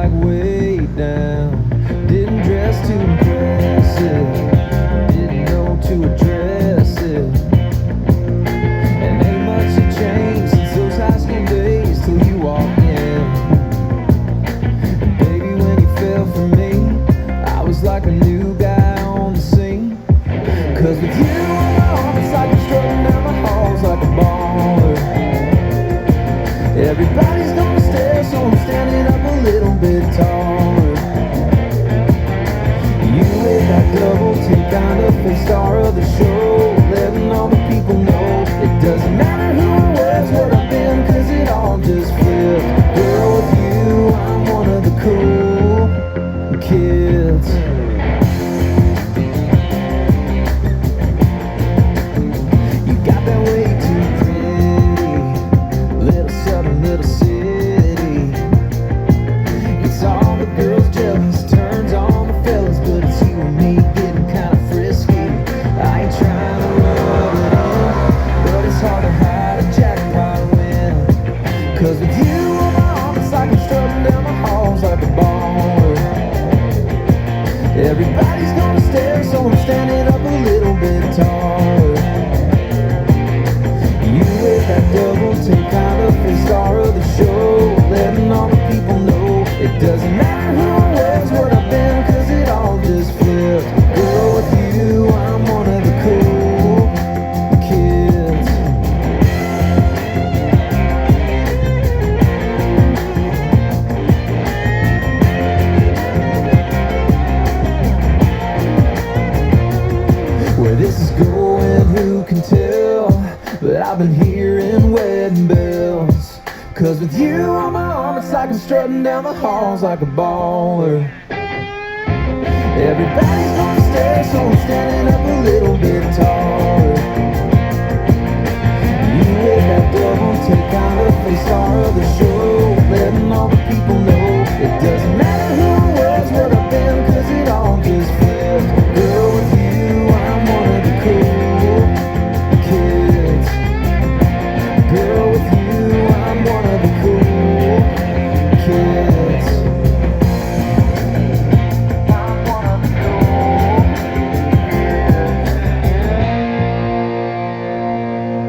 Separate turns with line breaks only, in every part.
like way down. Didn't dress too impressive, didn't know to address it. And ain't much had changed since those high school days till you walked in. And baby, when you fell for me, I was like a new guy on the scene. Cause with you on my arm, it's like I'm strutting down the halls like a baller. Everybody's gonna stare, so I'm standing up a little bit taller. You with that double take kind of face star of the show, letting all the people know it doesn't matter who I was, what I've been, cause it all just flipped. Girl, with you, I'm one of the cool kids. You got that way too pretty, little southern, little city. It's all the girls jealous, turns on the fellas, but it's you and me getting kinda frisky. I ain't trying to rub it in, but it's hard to hide a jackpot win. Cause with you on my arm, it's like I'm strutting down the halls like a baller. Everybody's gonna stare, so I'm standing up a little bit taller. You with that double take kind of face star of the show, letting all the people know it doesn't matter who I was, what I've been, cause it all just flipped. Girl, with you, I'm one of the cool kids. Where this is going, who can tell? But I've been hearing wedding bells. Cause with you on my arm, it's like I'm strutting down the halls like a baller. Everybody's gonna stare, so I'm standing up a little bit taller. You with that double take kind of face star of the show, letting all the people know it doesn't matter who I was, what I've been, cause it all just flipped. Girl, with you, I'm one of the cool kids. Girl, with you, I'm one of the cool kids. I'm one of the cool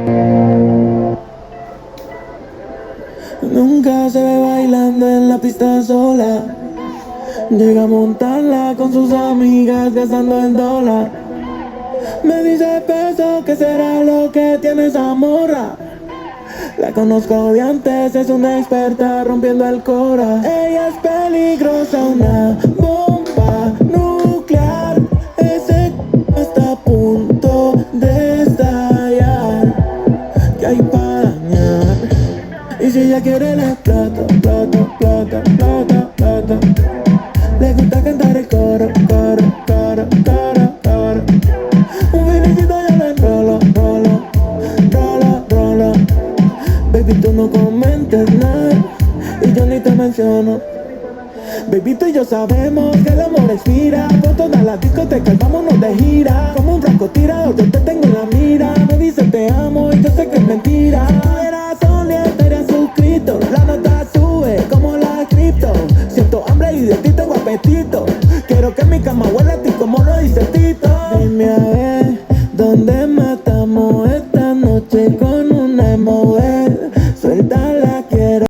kids.
Nunca se ve bailando en la pista sola. Llega a montarla con sus amigas gastando en dólar. Me dice peso, ¿qué será lo que tiene esa morra? La conozco de antes, es una experta rompiendo el cora. Ella es peligrosa, una bomba nuclear. Ese está a punto de estallar. ¿Qué hay para dañar? Y si ella quiere le explota, explota, explota, explota, explota. Le gusta cantar el coro, coro, coro, coro, coro. Un finicito yo le enrolo, rolo, rolo, rolo. Baby, tú no comentes nada y yo ni te menciono. Baby, tú y yo sabemos que el amor expira. Por todas las discotecas vámonos de gira. Como un francotirador yo te tengo en la mira. Me dice te amo y yo sé que es mentira.